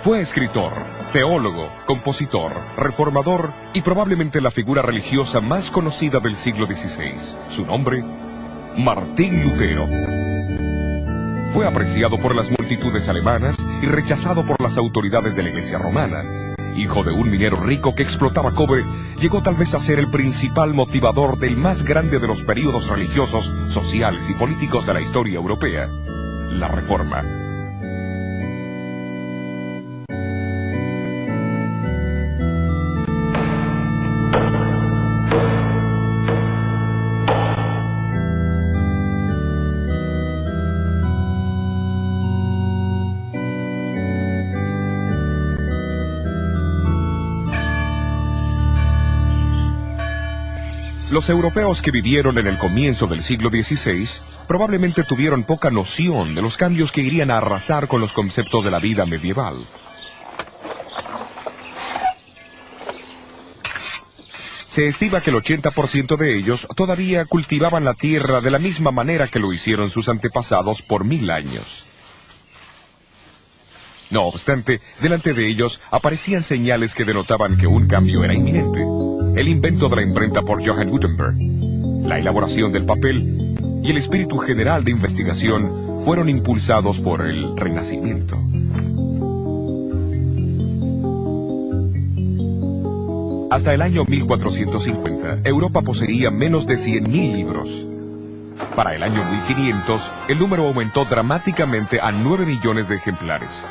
Fue escritor, teólogo, compositor, reformador y probablemente la figura religiosa más conocida del siglo XVI. Su nombre, Martín Lutero. Fue apreciado por las multitudes alemanas y rechazado por las autoridades de la Iglesia romana. Hijo de un minero rico que explotaba cobre, llegó tal vez a ser el principal motivador del más grande de los períodos religiosos, sociales y políticos de la historia europea, la Reforma. Los europeos que vivieron en el comienzo del siglo XVI probablemente tuvieron poca noción de los cambios que irían a arrasar con los conceptos de la vida medieval. Se estima que el 80% de ellos todavía cultivaban la tierra de la misma manera que lo hicieron sus antepasados por 1000 años. No obstante, delante de ellos aparecían señales que denotaban que un cambio era inminente. El invento de la imprenta por Johann Gutenberg, la elaboración del papel y el espíritu general de investigación fueron impulsados por el Renacimiento. Hasta el año 1450, Europa poseía menos de 100.000 libros. Para el año 1500, el número aumentó dramáticamente a 9 millones de ejemplares.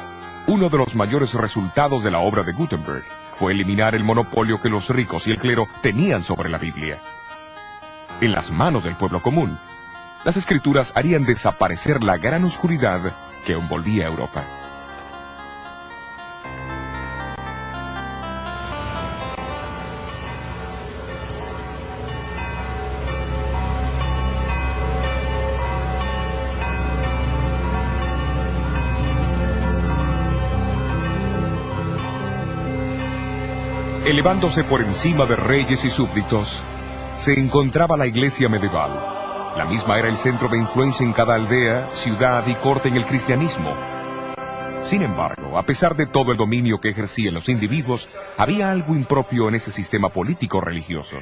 Uno de los mayores resultados de la obra de Gutenberg fue eliminar el monopolio que los ricos y el clero tenían sobre la Biblia. En las manos del pueblo común, las escrituras harían desaparecer la gran oscuridad que envolvía a Europa. Elevándose por encima de reyes y súbditos, se encontraba la iglesia medieval. La misma era el centro de influencia en cada aldea, ciudad y corte en el cristianismo. Sin embargo, a pesar de todo el dominio que ejercían los individuos, había algo impropio en ese sistema político religioso.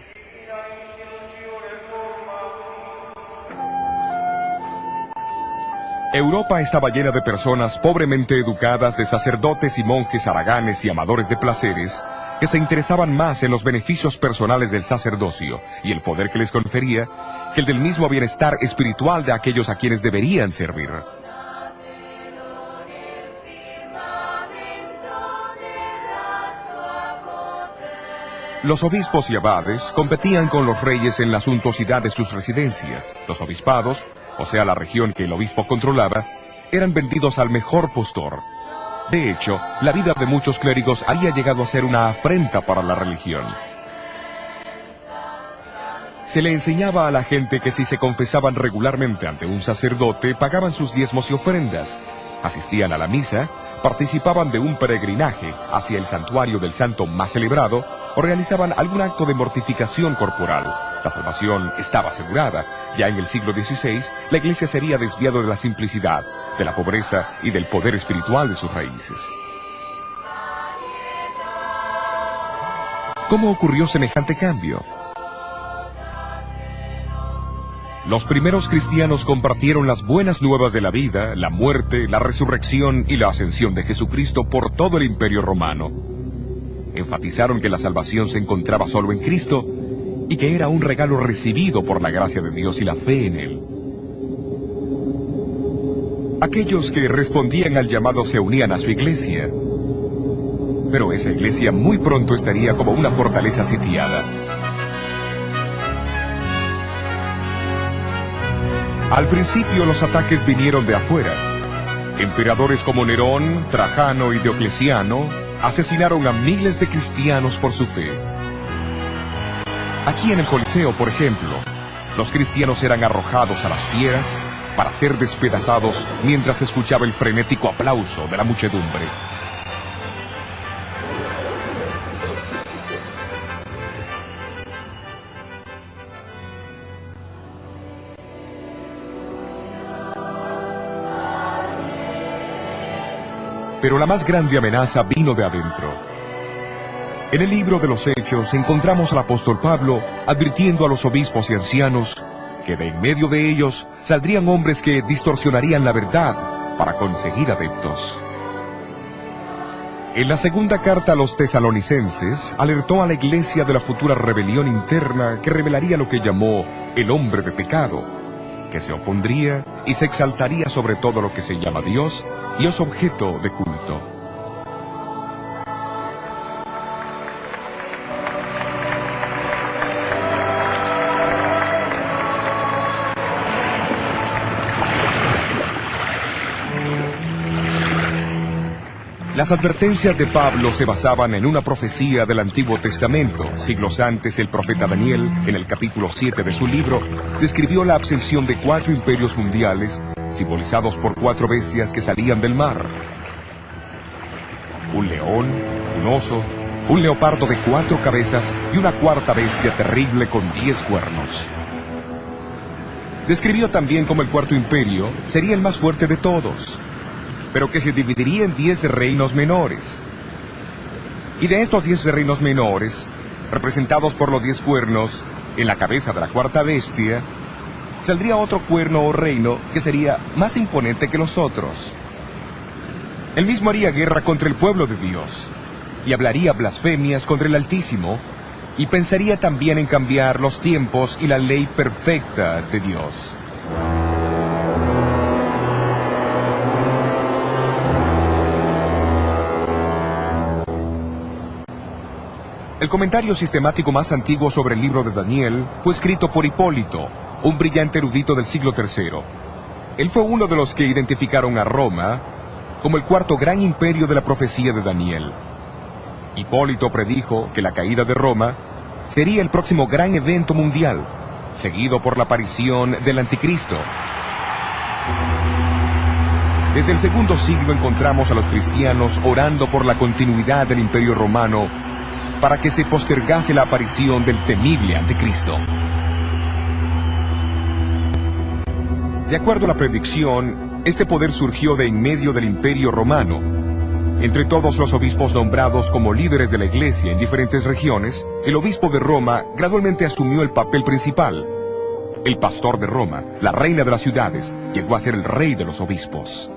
Europa estaba llena de personas pobremente educadas, de sacerdotes y monjes haraganes y amadores de placeres, que se interesaban más en los beneficios personales del sacerdocio y el poder que les confería, que el del mismo bienestar espiritual de aquellos a quienes deberían servir. Los obispos y abades competían con los reyes en la suntuosidad de sus residencias. Los obispados, o sea la región que el obispo controlaba, eran vendidos al mejor postor. De hecho, la vida de muchos clérigos había llegado a ser una afrenta para la religión. Se le enseñaba a la gente que si se confesaban regularmente ante un sacerdote, pagaban sus diezmos y ofrendas, asistían a la misa, participaban de un peregrinaje hacia el santuario del santo más celebrado, o realizaban algún acto de mortificación corporal. La salvación estaba asegurada. Ya en el siglo XVI, la Iglesia se había desviado de la simplicidad, de la pobreza y del poder espiritual de sus raíces. ¿Cómo ocurrió semejante cambio? Los primeros cristianos compartieron las buenas nuevas de la vida, la muerte, la resurrección y la ascensión de Jesucristo por todo el Imperio Romano. Enfatizaron que la salvación se encontraba solo en Cristo y que era un regalo recibido por la gracia de Dios y la fe en Él. Aquellos que respondían al llamado se unían a su iglesia, pero esa iglesia muy pronto estaría como una fortaleza sitiada. Al principio los ataques vinieron de afuera. Emperadores como Nerón, Trajano y Diocleciano asesinaron a miles de cristianos por su fe. Aquí en el Coliseo, por ejemplo, los cristianos eran arrojados a las fieras para ser despedazados mientras se escuchaba el frenético aplauso de la muchedumbre. Pero la más grande amenaza vino de adentro. En el libro de los Hechos encontramos al apóstol Pablo advirtiendo a los obispos y ancianos que de en medio de ellos saldrían hombres que distorsionarían la verdad para conseguir adeptos. En la segunda carta a los tesalonicenses, alertó a la iglesia de la futura rebelión interna que revelaría lo que llamó el hombre de pecado, que se opondría y se exaltaría sobre todo lo que se llama Dios y es objeto de culto. Las advertencias de Pablo se basaban en una profecía del Antiguo Testamento. Siglos antes, el profeta Daniel, en el capítulo 7 de su libro, describió la ascensión de 4 imperios mundiales, simbolizados por 4 bestias que salían del mar. Un león, un oso, un leopardo de 4 cabezas y una cuarta bestia terrible con 10 cuernos. Describió también cómo el cuarto imperio sería el más fuerte de todos, pero que se dividiría en 10 reinos menores. Y de estos 10 reinos menores, representados por los 10 cuernos, en la cabeza de la cuarta bestia, saldría otro cuerno o reino que sería más imponente que los otros. Él mismo haría guerra contra el pueblo de Dios, y hablaría blasfemias contra el Altísimo, y pensaría también en cambiar los tiempos y la ley perfecta de Dios. El comentario sistemático más antiguo sobre el libro de Daniel fue escrito por Hipólito, un brillante erudito del siglo III. Él fue uno de los que identificaron a Roma como el cuarto gran imperio de la profecía de Daniel. Hipólito predijo que la caída de Roma sería el próximo gran evento mundial, seguido por la aparición del Anticristo. Desde el segundo siglo encontramos a los cristianos orando por la continuidad del Imperio Romano para que se postergase la aparición del temible Anticristo. De acuerdo a la predicción, este poder surgió de en medio del Imperio Romano. Entre todos los obispos nombrados como líderes de la Iglesia en diferentes regiones, el obispo de Roma gradualmente asumió el papel principal. El pastor de Roma, la reina de las ciudades, llegó a ser el rey de los obispos.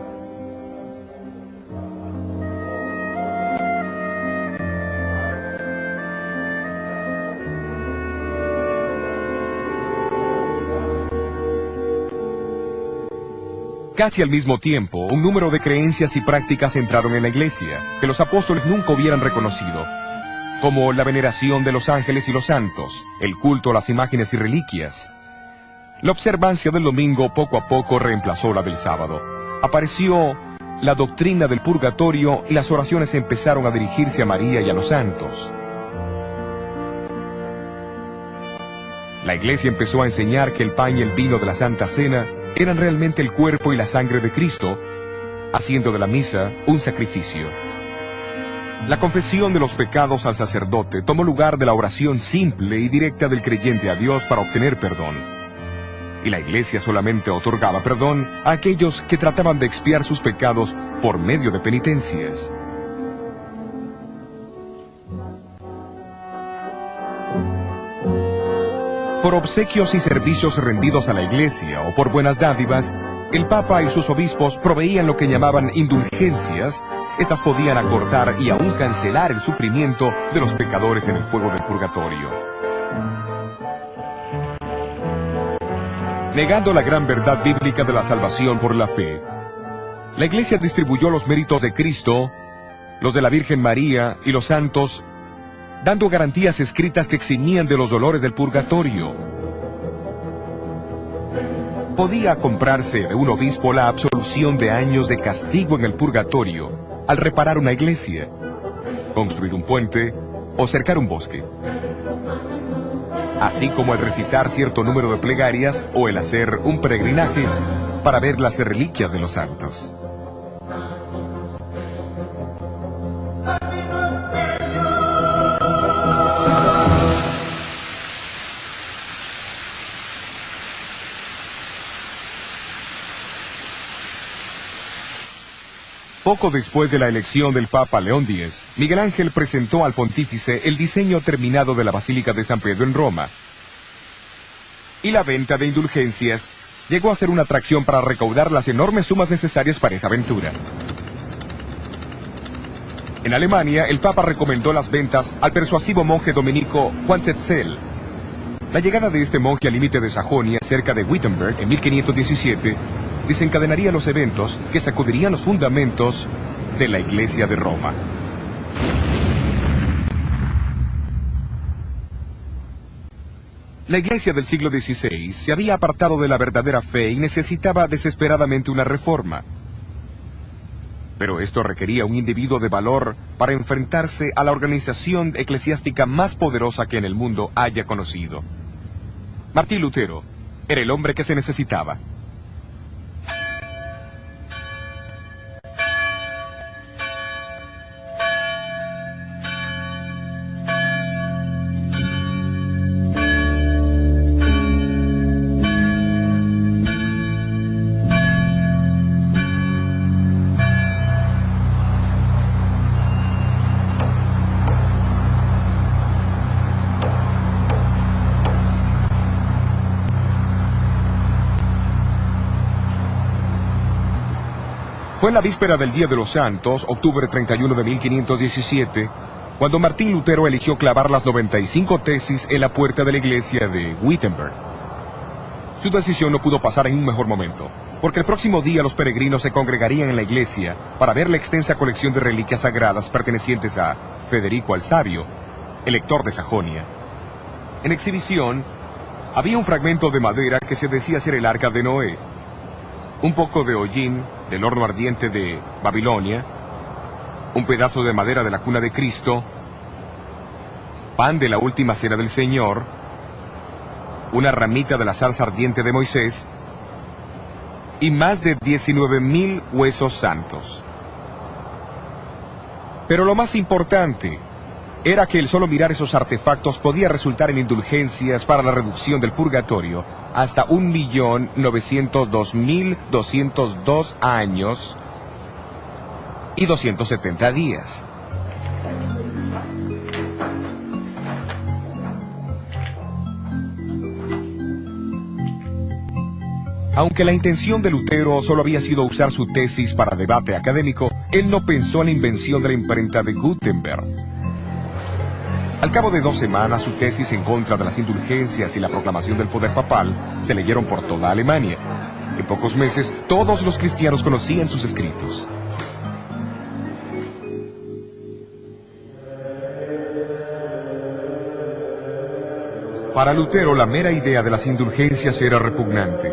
Casi al mismo tiempo, un número de creencias y prácticas entraron en la iglesia, que los apóstoles nunca hubieran reconocido, como la veneración de los ángeles y los santos, el culto a las imágenes y reliquias. La observancia del domingo poco a poco reemplazó la del sábado. Apareció la doctrina del purgatorio y las oraciones empezaron a dirigirse a María y a los santos. La iglesia empezó a enseñar que el pan y el vino de la Santa Cena eran realmente el cuerpo y la sangre de Cristo, haciendo de la misa un sacrificio. La confesión de los pecados al sacerdote tomó lugar de la oración simple y directa del creyente a Dios para obtener perdón. Y la iglesia solamente otorgaba perdón a aquellos que trataban de expiar sus pecados por medio de penitencias. Por obsequios y servicios rendidos a la iglesia o por buenas dádivas, el Papa y sus obispos proveían lo que llamaban indulgencias. Estas podían acortar y aún cancelar el sufrimiento de los pecadores en el fuego del purgatorio. Negando la gran verdad bíblica de la salvación por la fe, la iglesia distribuyó los méritos de Cristo, los de la Virgen María y los santos, dando garantías escritas que eximían de los dolores del purgatorio. Podía comprarse de un obispo la absolución de años de castigo en el purgatorio al reparar una iglesia, construir un puente o cercar un bosque, así como el recitar cierto número de plegarias o el hacer un peregrinaje para ver las reliquias de los santos. Poco después de la elección del Papa León X, Miguel Ángel presentó al pontífice el diseño terminado de la Basílica de San Pedro en Roma. Y la venta de indulgencias llegó a ser una atracción para recaudar las enormes sumas necesarias para esa aventura. En Alemania, el Papa recomendó las ventas al persuasivo monje dominico Juan Tetzel. La llegada de este monje al límite de Sajonia, cerca de Wittenberg, en 1517, desencadenaría los eventos que sacudirían los fundamentos de la Iglesia de Roma. La Iglesia del siglo XVI se había apartado de la verdadera fe y necesitaba desesperadamente una reforma. Pero esto requería un individuo de valor para enfrentarse a la organización eclesiástica más poderosa que en el mundo haya conocido. Martín Lutero era el hombre que se necesitaba. Fue en la víspera del Día de los Santos, octubre 31 de 1517, cuando Martín Lutero eligió clavar las 95 tesis en la puerta de la iglesia de Wittenberg. Su decisión no pudo pasar en un mejor momento, porque el próximo día los peregrinos se congregarían en la iglesia para ver la extensa colección de reliquias sagradas pertenecientes a Federico el Sabio, elector de Sajonia. En exhibición, había un fragmento de madera que se decía ser el arca de Noé, un poco de hollín del horno ardiente de Babilonia, un pedazo de madera de la cuna de Cristo, pan de la última cena del Señor, una ramita de la zarza ardiente de Moisés y más de 19.000 huesos santos. Pero lo más importante era que el solo mirar esos artefactos podía resultar en indulgencias para la reducción del purgatorio hasta 1.902.202 años y 270 días. Aunque la intención de Lutero solo había sido usar su tesis para debate académico, él no pensó en la invención de la imprenta de Gutenberg. Al cabo de 2 semanas, su tesis en contra de las indulgencias y la proclamación del poder papal se leyeron por toda Alemania. En pocos meses, todos los cristianos conocían sus escritos. Para Lutero, la mera idea de las indulgencias era repugnante.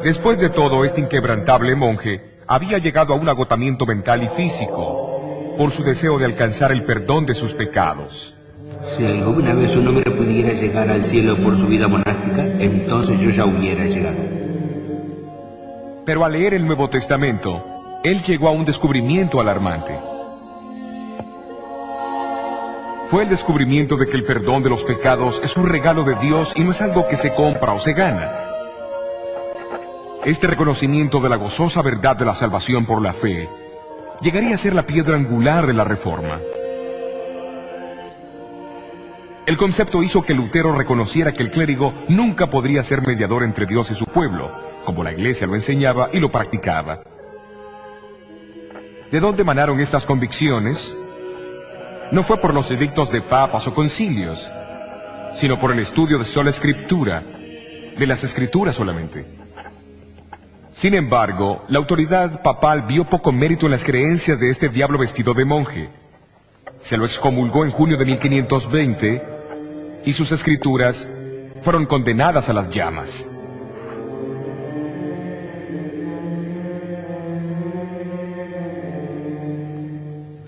Después de todo, este inquebrantable monje había llegado a un agotamiento mental y físico por su deseo de alcanzar el perdón de sus pecados. Si alguna vez un hombre pudiera llegar al cielo por su vida monástica, entonces yo ya hubiera llegado. Pero al leer el Nuevo Testamento, él llegó a un descubrimiento alarmante. Fue el descubrimiento de que el perdón de los pecados es un regalo de Dios y no es algo que se compra o se gana. Este reconocimiento de la gozosa verdad de la salvación por la fe llegaría a ser la piedra angular de la Reforma. El concepto hizo que Lutero reconociera que el clérigo nunca podría ser mediador entre Dios y su pueblo, como la Iglesia lo enseñaba y lo practicaba. ¿De dónde emanaron estas convicciones? No fue por los edictos de papas o concilios, sino por el estudio de sola escritura, de las escrituras solamente. Sin embargo, la autoridad papal vio poco mérito en las creencias de este diablo vestido de monje. Se lo excomulgó en junio de 1520 y sus escrituras fueron condenadas a las llamas.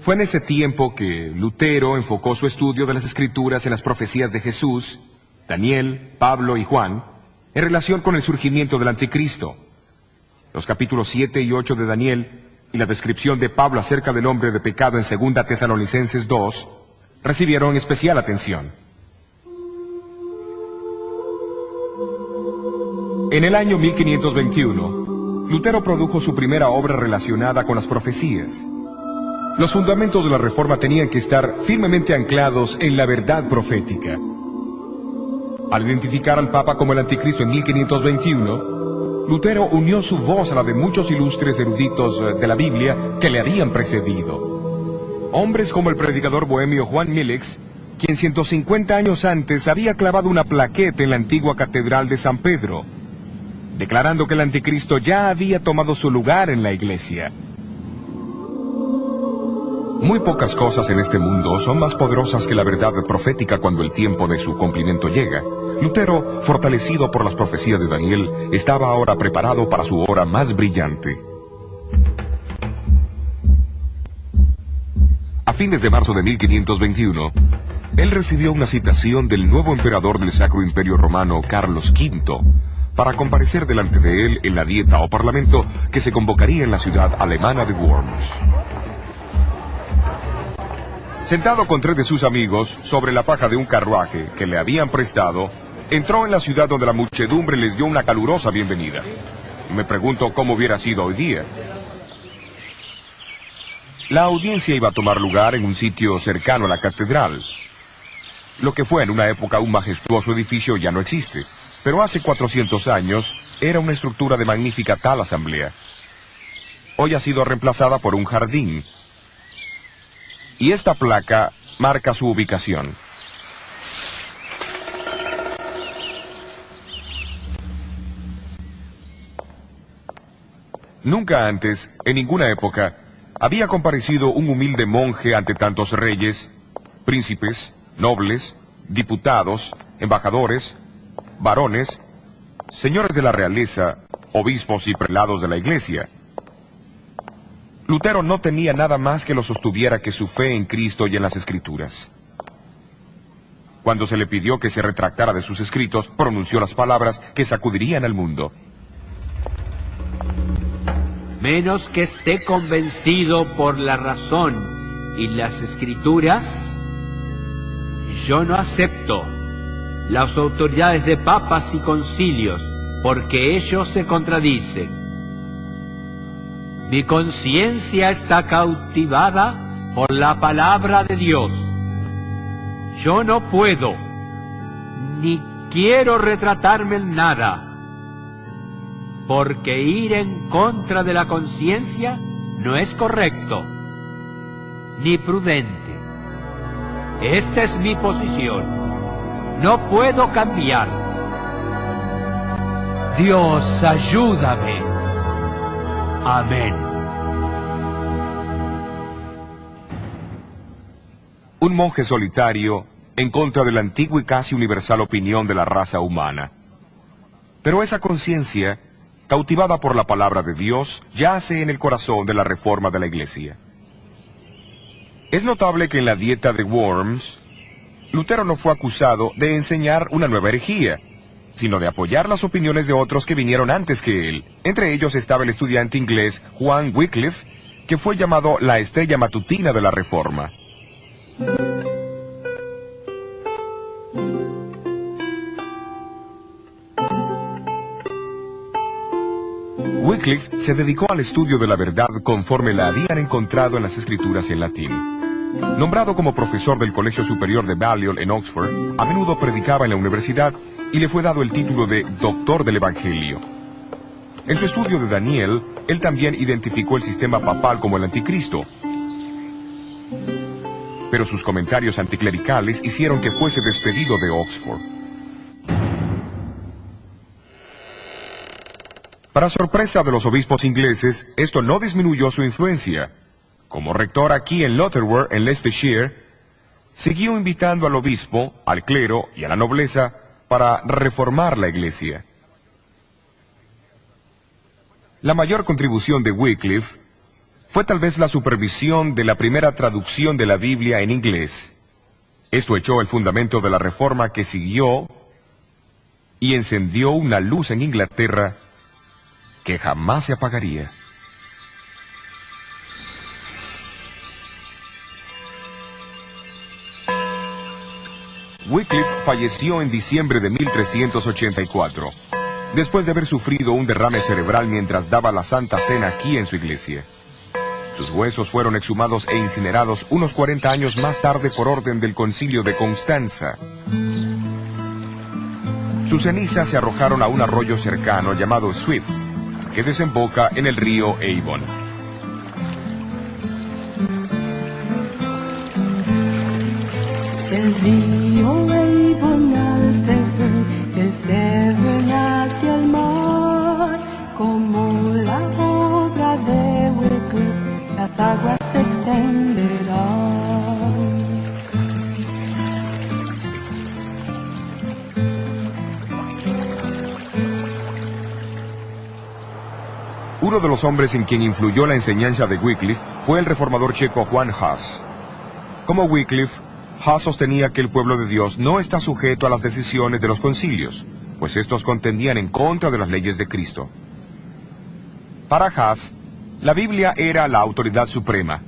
Fue en ese tiempo que Lutero enfocó su estudio de las escrituras en las profecías de Jesús, Daniel, Pablo y Juan, en relación con el surgimiento del anticristo. Los capítulos 7 y 8 de Daniel y la descripción de Pablo acerca del hombre de pecado en 2 Tesalonicenses 2 recibieron especial atención. En el año 1521, Lutero produjo su primera obra relacionada con las profecías. Los fundamentos de la Reforma tenían que estar firmemente anclados en la verdad profética. Al identificar al Papa como el Anticristo en 1521, Lutero unió su voz a la de muchos ilustres eruditos de la Biblia que le habían precedido. Hombres como el predicador bohemio Juan Millix, quien 150 años antes había clavado una plaqueta en la antigua Catedral de San Pedro, declarando que el Anticristo ya había tomado su lugar en la Iglesia. Muy pocas cosas en este mundo son más poderosas que la verdad profética cuando el tiempo de su cumplimiento llega. Lutero, fortalecido por las profecías de Daniel, estaba ahora preparado para su hora más brillante. A fines de marzo de 1521, él recibió una citación del nuevo emperador del Sacro Imperio Romano, Carlos V, para comparecer delante de él en la dieta o parlamento que se convocaría en la ciudad alemana de Worms. Sentado con 3 de sus amigos sobre la paja de un carruaje que le habían prestado, entró en la ciudad donde la muchedumbre les dio una calurosa bienvenida. Me pregunto cómo hubiera sido hoy día. La audiencia iba a tomar lugar en un sitio cercano a la catedral. Lo que fue en una época un majestuoso edificio ya no existe, pero hace 400 años era una estructura de magnífica tal asamblea. Hoy ha sido reemplazada por un jardín, y esta placa marca su ubicación. Nunca antes, en ninguna época, había comparecido un humilde monje ante tantos reyes, príncipes, nobles, diputados, embajadores, varones, señores de la realeza, obispos y prelados de la Iglesia. Lutero no tenía nada más que lo sostuviera que su fe en Cristo y en las Escrituras. Cuando se le pidió que se retractara de sus escritos, pronunció las palabras que sacudirían al mundo. Menos que esté convencido por la razón y las Escrituras, yo no acepto las autoridades de papas y concilios, porque ellos se contradicen. Mi conciencia está cautivada por la palabra de Dios. Yo no puedo, ni quiero retratarme en nada, porque ir en contra de la conciencia no es correcto, ni prudente. Esta es mi posición. No puedo cambiar. Dios, ayúdame. Amén. Un monje solitario en contra de la antigua y casi universal opinión de la raza humana. Pero esa conciencia, cautivada por la palabra de Dios, yace en el corazón de la reforma de la Iglesia. Es notable que en la dieta de Worms, Lutero no fue acusado de enseñar una nueva herejía, sino de apoyar las opiniones de otros que vinieron antes que él. Entre ellos estaba el estudiante inglés Juan Wycliffe, que fue llamado la estrella matutina de la Reforma. Wycliffe se dedicó al estudio de la verdad conforme la habían encontrado en las escrituras en latín. Nombrado como profesor del Colegio Superior de Balliol en Oxford, a menudo predicaba en la universidad y le fue dado el título de Doctor del Evangelio. En su estudio de Daniel, él también identificó el sistema papal como el anticristo. Pero sus comentarios anticlericales hicieron que fuese despedido de Oxford. Para sorpresa de los obispos ingleses, esto no disminuyó su influencia. Como rector aquí en Lutterworth, en Leicestershire, siguió invitando al obispo, al clero y a la nobleza para reformar la Iglesia. La mayor contribución de Wycliffe fue tal vez la supervisión de la primera traducción de la Biblia en inglés. Esto echó el fundamento de la reforma que siguió y encendió una luz en Inglaterra que jamás se apagaría. Wycliffe falleció en diciembre de 1384. después de haber sufrido un derrame cerebral mientras daba la Santa Cena aquí en su iglesia. Sus huesos fueron exhumados e incinerados unos 40 años más tarde por orden del Concilio de Constanza. Sus cenizas se arrojaron a un arroyo cercano llamado Swift, que desemboca en el río Avon. El río Avon al Severn, el Severn hacia el mar, como la obra de Wycliffe, las aguas se extenderán. Uno de los hombres en quien influyó la enseñanza de Wycliffe fue el reformador checo Juan Hus. Como Wycliffe, Hus sostenía que el pueblo de Dios no está sujeto a las decisiones de los concilios, pues estos contendían en contra de las leyes de Cristo. Para Hus, la Biblia era la autoridad suprema.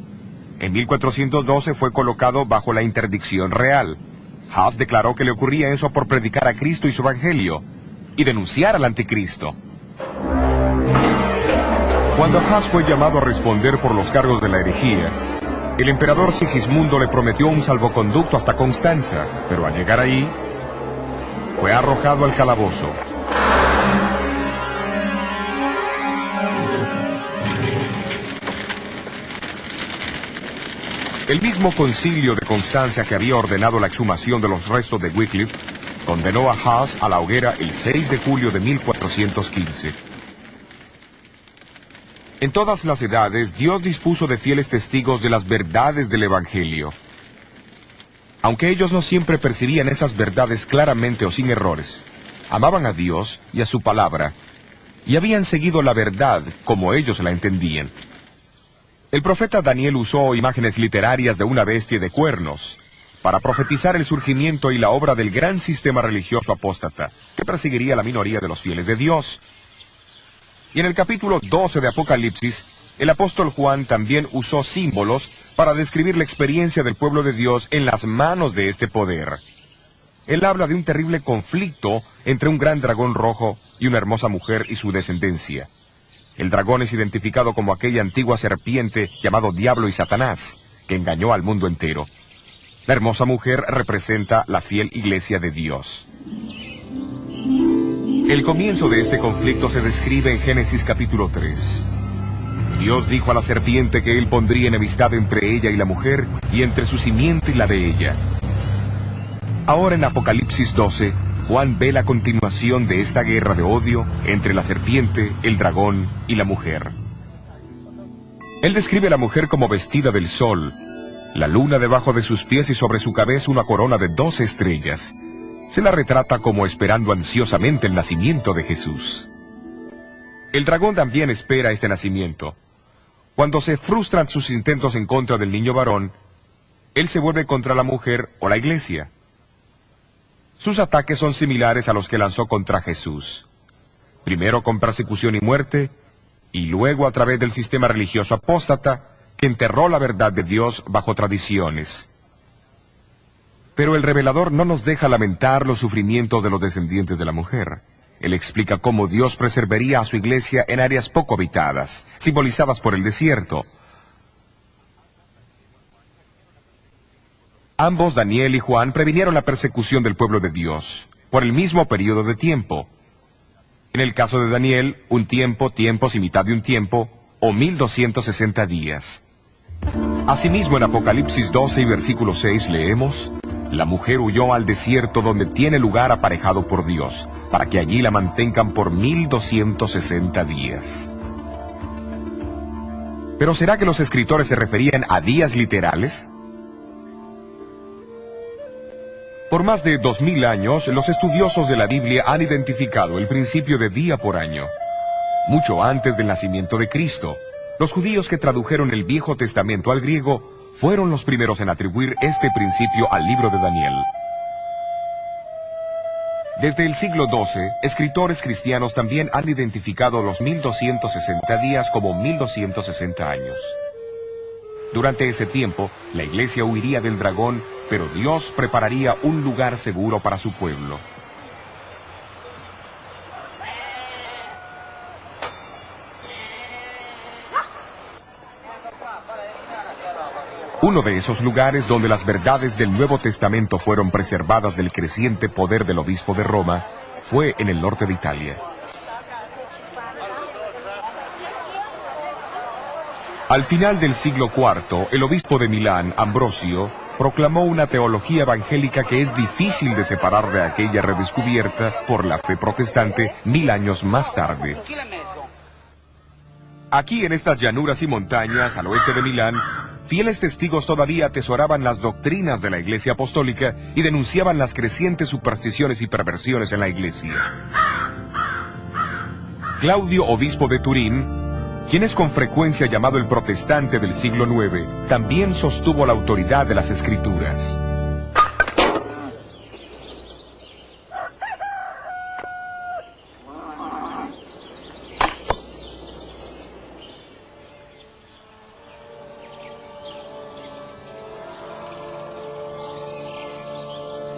En 1412 fue colocado bajo la interdicción real. Hus declaró que le ocurría eso por predicar a Cristo y su evangelio, y denunciar al anticristo. Cuando Hus fue llamado a responder por los cargos de la herejía, el emperador Sigismundo le prometió un salvoconducto hasta Constanza, pero al llegar ahí, fue arrojado al calabozo. El mismo concilio de Constanza que había ordenado la exhumación de los restos de Wycliffe, condenó a Hus a la hoguera el 6 de julio de 1415. En todas las edades, Dios dispuso de fieles testigos de las verdades del Evangelio. Aunque ellos no siempre percibían esas verdades claramente o sin errores, amaban a Dios y a su palabra, y habían seguido la verdad como ellos la entendían. El profeta Daniel usó imágenes literarias de una bestia y de cuernos para profetizar el surgimiento y la obra del gran sistema religioso apóstata que perseguiría a la minoría de los fieles de Dios. Y en el capítulo 12 de Apocalipsis, el apóstol Juan también usó símbolos para describir la experiencia del pueblo de Dios en las manos de este poder. Él habla de un terrible conflicto entre un gran dragón rojo y una hermosa mujer y su descendencia. El dragón es identificado como aquella antigua serpiente llamado Diablo y Satanás, que engañó al mundo entero. La hermosa mujer representa la fiel iglesia de Dios. El comienzo de este conflicto se describe en Génesis capítulo 3. Dios dijo a la serpiente que él pondría enemistad entre ella y la mujer, y entre su simiente y la de ella. Ahora en Apocalipsis 12, Juan ve la continuación de esta guerra de odio entre la serpiente, el dragón y la mujer. Él describe a la mujer como vestida del sol, la luna debajo de sus pies y sobre su cabeza una corona de 12 estrellas. Se la retrata como esperando ansiosamente el nacimiento de Jesús. El dragón también espera este nacimiento. Cuando se frustran sus intentos en contra del niño varón, él se vuelve contra la mujer o la iglesia. Sus ataques son similares a los que lanzó contra Jesús. Primero con persecución y muerte, y luego a través del sistema religioso apóstata que enterró la verdad de Dios bajo tradiciones. Pero el revelador no nos deja lamentar los sufrimientos de los descendientes de la mujer. Él explica cómo Dios preservaría a su iglesia en áreas poco habitadas, simbolizadas por el desierto. Ambos, Daniel y Juan, previnieron la persecución del pueblo de Dios, por el mismo periodo de tiempo. En el caso de Daniel, un tiempo, tiempos y mitad de un tiempo, o 1260 días. Asimismo, en Apocalipsis 12 y versículo 6 leemos: la mujer huyó al desierto donde tiene lugar aparejado por Dios, para que allí la mantengan por 1260 días. ¿Pero será que los escritores se referían a días literales? Por más de 2000 años, los estudiosos de la Biblia han identificado el principio de día por año. Mucho antes del nacimiento de Cristo, los judíos que tradujeron el Viejo Testamento al griego fueron los primeros en atribuir este principio al libro de Daniel. Desde el siglo XII, escritores cristianos también han identificado los 1260 días como 1260 años. Durante ese tiempo, la iglesia huiría del dragón, pero Dios prepararía un lugar seguro para su pueblo. Uno de esos lugares donde las verdades del Nuevo Testamento fueron preservadas del creciente poder del obispo de Roma fue en el norte de Italia. Al final del siglo IV, el obispo de Milán, Ambrosio, proclamó una teología evangélica que es difícil de separar de aquella redescubierta por la fe protestante 1000 años más tarde. Aquí en estas llanuras y montañas al oeste de Milán, fieles testigos todavía atesoraban las doctrinas de la Iglesia Apostólica y denunciaban las crecientes supersticiones y perversiones en la Iglesia. Claudio, obispo de Turín, quien es con frecuencia llamado el protestante del siglo IX, también sostuvo la autoridad de las Escrituras.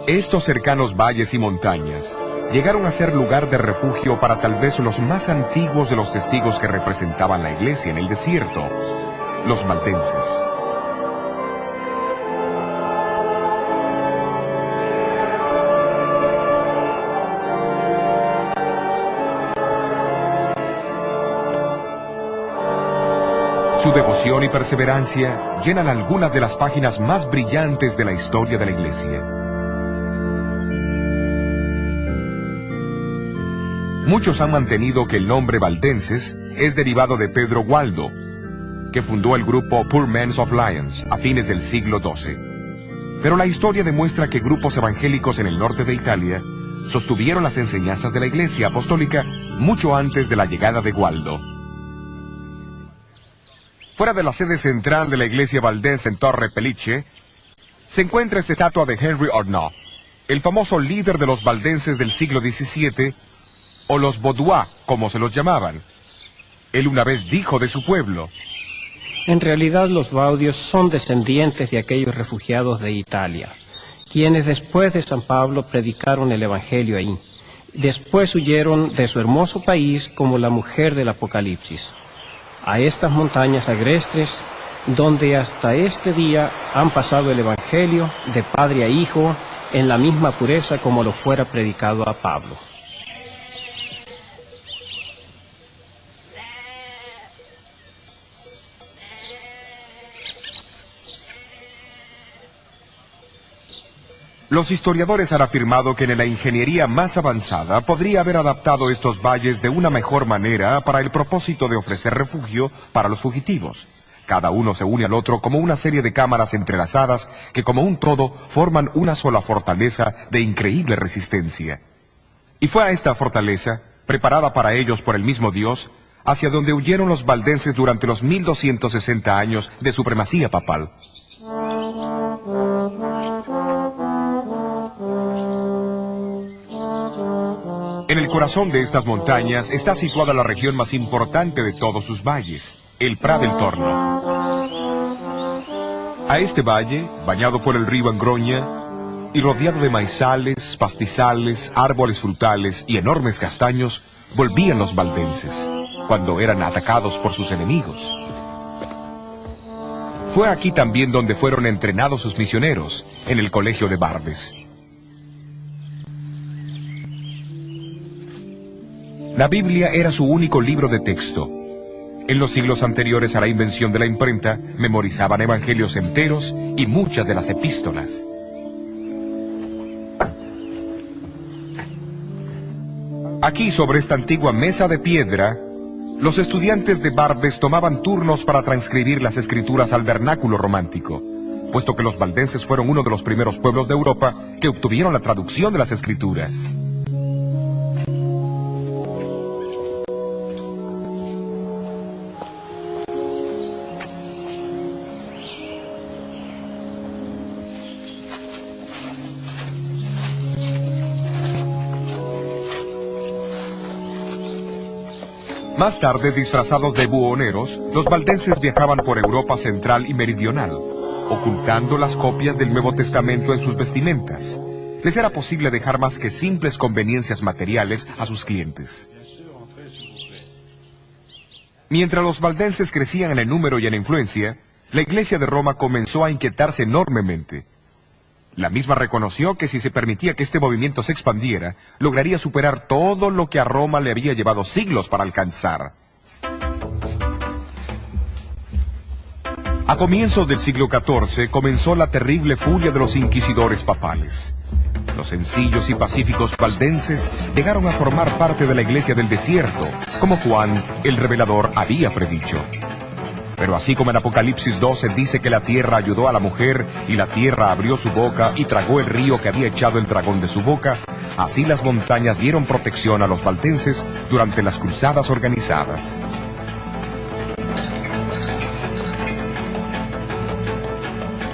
Estos cercanos valles y montañas llegaron a ser lugar de refugio para tal vez los más antiguos de los testigos que representaban la Iglesia en el desierto, los valdenses. Su devoción y perseverancia llenan algunas de las páginas más brillantes de la historia de la Iglesia. Muchos han mantenido que el nombre valdenses es derivado de Pedro Gualdo, que fundó el grupo Poor Men of Lyons a fines del siglo XII. Pero la historia demuestra que grupos evangélicos en el norte de Italia sostuvieron las enseñanzas de la Iglesia Apostólica mucho antes de la llegada de Gualdo. Fuera de la sede central de la Iglesia valdense en Torre Pellice, se encuentra esta estatua de Henry Arnault, el famoso líder de los valdenses del siglo XVII, o los Vaudois, como se los llamaban. Él una vez dijo de su pueblo: en realidad los Vaudios son descendientes de aquellos refugiados de Italia, quienes después de San Pablo predicaron el Evangelio ahí. Después huyeron de su hermoso país como la mujer del Apocalipsis, a estas montañas agrestes, donde hasta este día han pasado el Evangelio de padre a hijo en la misma pureza como lo fuera predicado a Pablo. Los historiadores han afirmado que en la ingeniería más avanzada podría haber adaptado estos valles de una mejor manera para el propósito de ofrecer refugio para los fugitivos. Cada uno se une al otro como una serie de cámaras entrelazadas que como un todo forman una sola fortaleza de increíble resistencia. Y fue a esta fortaleza, preparada para ellos por el mismo Dios, hacia donde huyeron los valdenses durante los 1260 años de supremacía papal. En el corazón de estas montañas está situada la región más importante de todos sus valles, el Pra del Torno. A este valle, bañado por el río Angroña y rodeado de maizales, pastizales, árboles frutales y enormes castaños, volvían los valdenses, cuando eran atacados por sus enemigos. Fue aquí también donde fueron entrenados sus misioneros, en el colegio de Barbes. La Biblia era su único libro de texto. En los siglos anteriores a la invención de la imprenta, memorizaban evangelios enteros y muchas de las epístolas. Aquí, sobre esta antigua mesa de piedra, los estudiantes de Barbes tomaban turnos para transcribir las escrituras al vernáculo romántico, puesto que los valdenses fueron uno de los primeros pueblos de Europa que obtuvieron la traducción de las escrituras. Más tarde, disfrazados de buhoneros, los valdenses viajaban por Europa central y meridional, ocultando las copias del Nuevo Testamento en sus vestimentas. Les era posible dejar más que simples conveniencias materiales a sus clientes. Mientras los valdenses crecían en el número y en la influencia, la Iglesia de Roma comenzó a inquietarse enormemente. La misma reconoció que si se permitía que este movimiento se expandiera, lograría superar todo lo que a Roma le había llevado siglos para alcanzar. A comienzos del siglo XIV comenzó la terrible furia de los inquisidores papales. Los sencillos y pacíficos valdenses llegaron a formar parte de la Iglesia del Desierto, como Juan el Revelador había predicho. Pero así como en Apocalipsis 12 dice que la tierra ayudó a la mujer y la tierra abrió su boca y tragó el río que había echado el dragón de su boca, así las montañas dieron protección a los valdenses durante las cruzadas organizadas.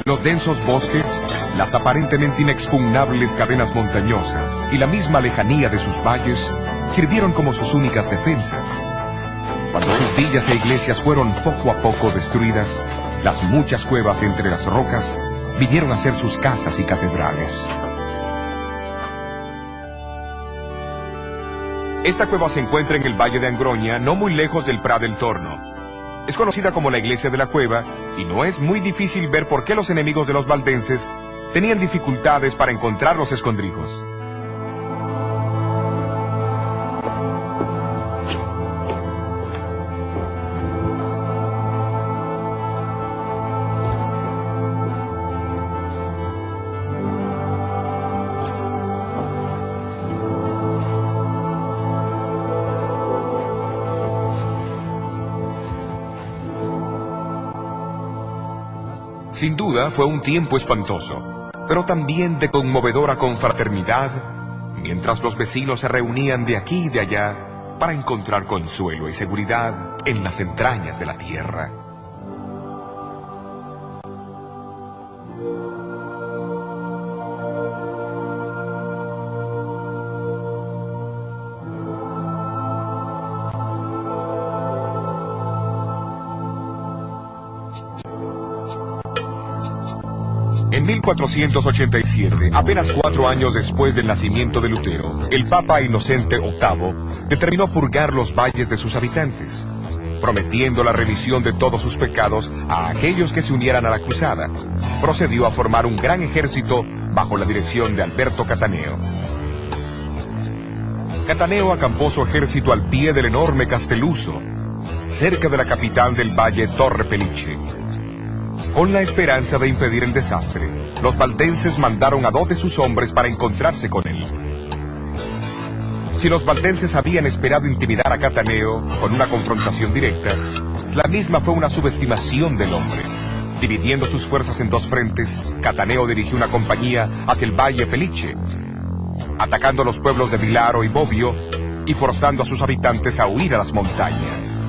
Los densos bosques, las aparentemente inexpugnables cadenas montañosas y la misma lejanía de sus valles sirvieron como sus únicas defensas. Cuando sus villas e iglesias fueron poco a poco destruidas, las muchas cuevas entre las rocas vinieron a ser sus casas y catedrales. Esta cueva se encuentra en el Valle de Angroña, no muy lejos del Prat del Torno. Es conocida como la Iglesia de la Cueva, y no es muy difícil ver por qué los enemigos de los valdenses tenían dificultades para encontrar los escondrijos. Sin duda fue un tiempo espantoso, pero también de conmovedora confraternidad, mientras los vecinos se reunían de aquí y de allá para encontrar consuelo y seguridad en las entrañas de la tierra. En 1487, apenas 4 años después del nacimiento de Lutero, el Papa Inocente VIII determinó purgar los valles de sus habitantes, prometiendo la remisión de todos sus pecados a aquellos que se unieran a la cruzada. Procedió a formar un gran ejército bajo la dirección de Alberto Cataneo. Cataneo acampó su ejército al pie del enorme Castelluso, cerca de la capital del valle Torre Pellice. Con la esperanza de impedir el desastre, los valdenses mandaron a 2 de sus hombres para encontrarse con él. Si los valdenses habían esperado intimidar a Cataneo con una confrontación directa, la misma fue una subestimación del hombre. Dividiendo sus fuerzas en 2 frentes, Cataneo dirigió una compañía hacia el valle Pellice, atacando los pueblos de Vilaro y Bobbio y forzando a sus habitantes a huir a las montañas.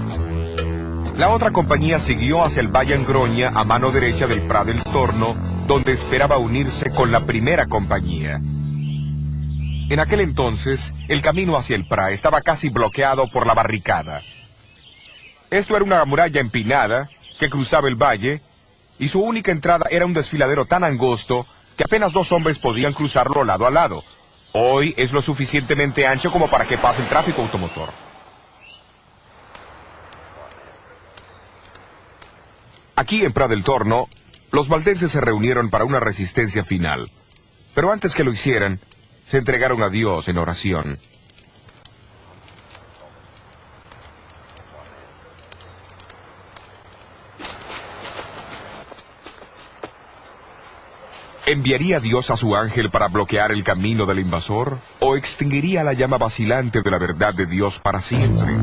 La otra compañía siguió hacia el Valle Angroña a mano derecha del Prat del Torno, donde esperaba unirse con la primera compañía. En aquel entonces, el camino hacia el Prat estaba casi bloqueado por la barricada. Esto era una muralla empinada que cruzaba el valle, y su única entrada era un desfiladero tan angosto que apenas 2 hombres podían cruzarlo lado a lado. Hoy es lo suficientemente ancho como para que pase el tráfico automotor. Aquí en Prat del Torno, los valdenses se reunieron para una resistencia final. Pero antes que lo hicieran, se entregaron a Dios en oración. ¿Enviaría Dios a su ángel para bloquear el camino del invasor? ¿O extinguiría la llama vacilante de la verdad de Dios para siempre?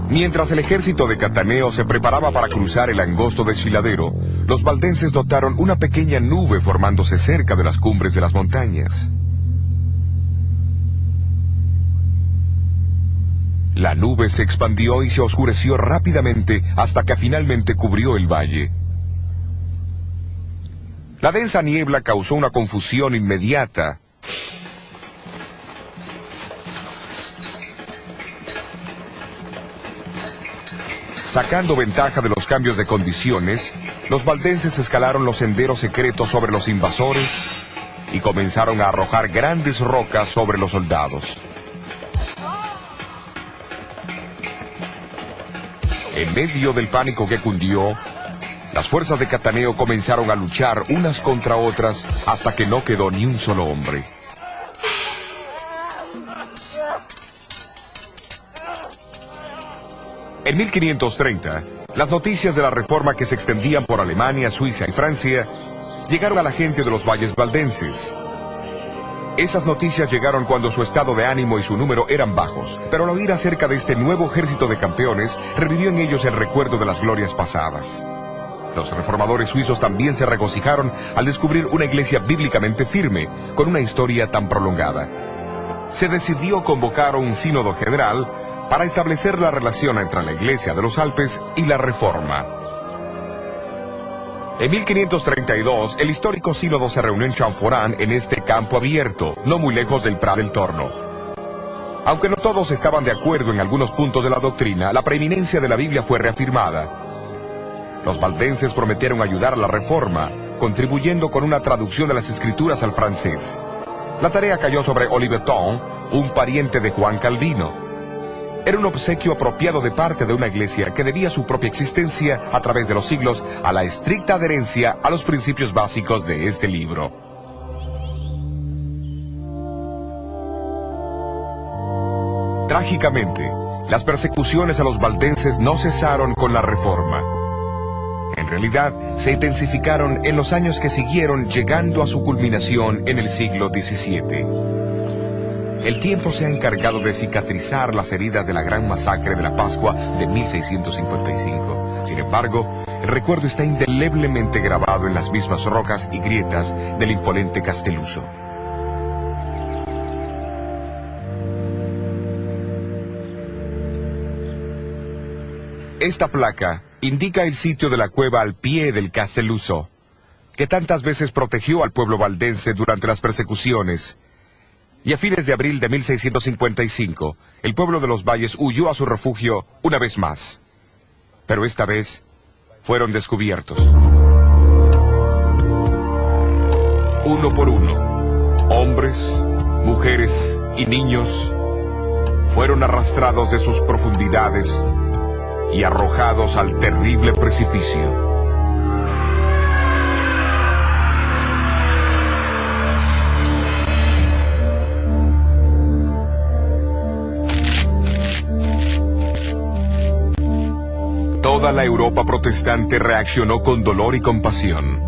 Mientras el ejército de Cataneo se preparaba para cruzar el angosto desfiladero, los valdenses notaron una pequeña nube formándose cerca de las cumbres de las montañas. La nube se expandió y se oscureció rápidamente hasta que finalmente cubrió el valle. La densa niebla causó una confusión inmediata. Sacando ventaja de los cambios de condiciones, los valdenses escalaron los senderos secretos sobre los invasores y comenzaron a arrojar grandes rocas sobre los soldados. En medio del pánico que cundió, las fuerzas de Cataneo comenzaron a luchar unas contra otras hasta que no quedó ni un solo hombre. En 1530, las noticias de la reforma que se extendían por Alemania, Suiza y Francia llegaron a la gente de los valles valdenses. Esas noticias llegaron cuando su estado de ánimo y su número eran bajos, pero al oír acerca de este nuevo ejército de campeones, revivió en ellos el recuerdo de las glorias pasadas. Los reformadores suizos también se regocijaron al descubrir una iglesia bíblicamente firme, con una historia tan prolongada. Se decidió convocar un sínodo general para establecer la relación entre la Iglesia de los Alpes y la Reforma. En 1532, el histórico sínodo se reunió en Champforán, en este campo abierto, no muy lejos del Prat del Torno. Aunque no todos estaban de acuerdo en algunos puntos de la doctrina, la preeminencia de la Biblia fue reafirmada. Los valdenses prometieron ayudar a la Reforma, contribuyendo con una traducción de las Escrituras al francés. La tarea cayó sobre Oliveton, un pariente de Juan Calvino. Era un obsequio apropiado de parte de una iglesia que debía su propia existencia a través de los siglos a la estricta adherencia a los principios básicos de este libro. Trágicamente, las persecuciones a los valdenses no cesaron con la Reforma. En realidad, se intensificaron en los años que siguieron, llegando a su culminación en el siglo XVII. El tiempo se ha encargado de cicatrizar las heridas de la gran masacre de la Pascua de 1655. Sin embargo, el recuerdo está indeleblemente grabado en las mismas rocas y grietas del imponente Castelluso. Esta placa indica el sitio de la cueva al pie del Castelluso, que tantas veces protegió al pueblo valdense durante las persecuciones. Y a fines de abril de 1655, el pueblo de los valles huyó a su refugio una vez más. Pero esta vez fueron descubiertos. Uno por uno, hombres, mujeres y niños fueron arrastrados de sus profundidades y arrojados al terrible precipicio. Toda la Europa protestante reaccionó con dolor y compasión.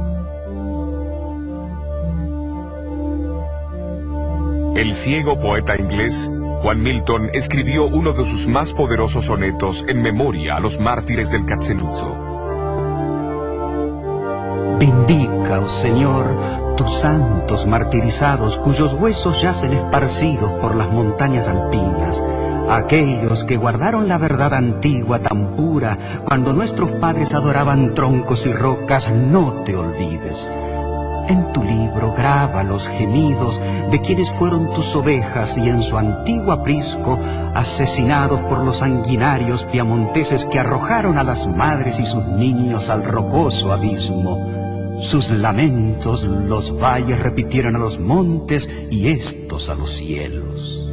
El ciego poeta inglés Juan Milton escribió uno de sus más poderosos sonetos en memoria a los mártires del Castelluso. Vindica, oh Señor, tus santos martirizados, cuyos huesos yacen esparcidos por las montañas alpinas, aquellos que guardaron la verdad antigua tan pura, cuando nuestros padres adoraban troncos y rocas, no te olvides. En tu libro graba los gemidos de quienes fueron tus ovejas y en su antiguo aprisco, asesinados por los sanguinarios piamonteses que arrojaron a las madres y sus niños al rocoso abismo. Sus lamentos los valles repitieron a los montes y estos a los cielos.